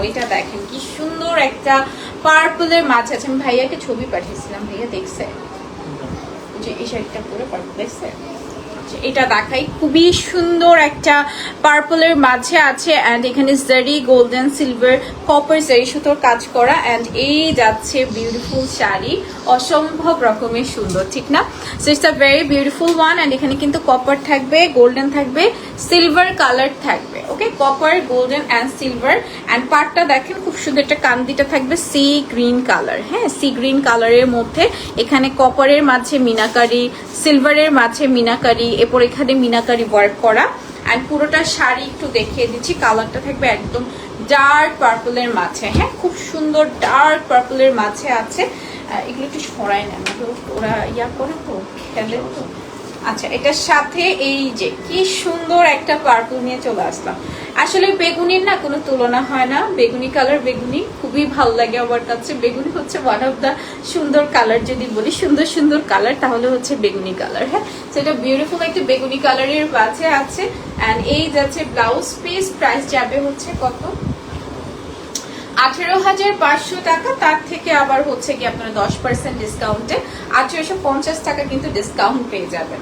এটা দেখেন কি সুন্দর একটা পার্পলের মাঝে আছে। আমি ভাইয়াকে ছবি পাঠিয়েছিলাম, ভাইয়া দেখছে যে এই শাড়িটা পুরো পার্পল দেখছে। এটা দেখাই, খুবই সুন্দর একটা পার্পলের মাঝে আছে এন্ড এখানে জারি গোল্ডেন সিলভার কপার জারি সুতোর কাজ করা এন্ড এই যাচ্ছে বিউটিফুল শাড়ি, অসম্ভব রকমের সুন্দর, ঠিক না? So it's a very beautiful one and এখানে কিন্তু কপার থাকবে, গোল্ডেন থাকবে, সিলভার কালার থাকবে। Okay, copper golden and silver and পাটটা দেখেন খুব সুন্দর একটা কান্দিটা থাকবে সি গ্রিন কালার। হ্যাঁ, সি গ্রিন কালারের মধ্যে এখানে কপারের মাঝে মিনাকারি, সিলভারের মাঝে মিনাকারি, এরপর এখানে মিনাকারি ওয়ার্ক করা এন্ড পুরোটা শাড়ি একটু দেখিয়ে দিচ্ছি। কালারটা থাকবে একদম ডার্ক পার্পলের মাঝে। হ্যাঁ, খুব সুন্দর ডার্ক পার্পলের মাঝে আছে। এগুলো একটু সরাই নেন, ওরা ইয়া করে তো, খেলে তো। আচ্ছা, এটার সাথে এই যে কি সুন্দর একটা পার্পল নিয়ে চলে আসলাম। আসলে বেগুনির না কোনো তুলনা হয় না। বেগুনি কালার, বেগুনি খুবই ভালো লাগে আমার কাছে। বেগুনি হচ্ছে ওয়ান অফ দা সুন্দর কালার, যদি বলি সুন্দর সুন্দর কালার তাহলে হচ্ছে বেগুনি কালার। হ্যাঁ, সেটা বিউটিফুল একটা বেগুনি কালারের বাজে আছে এন্ড এই যাচ্ছে ব্লাউজ পিস। প্রাইস যাবে হচ্ছে কত, 18,500 টাকা। তার থেকে আবার হচ্ছে কি আপনারা 10% ডিসকাউন্টে 1850 টাকা কিন্তু ডিসকাউন্ট পেয়ে যাবেন।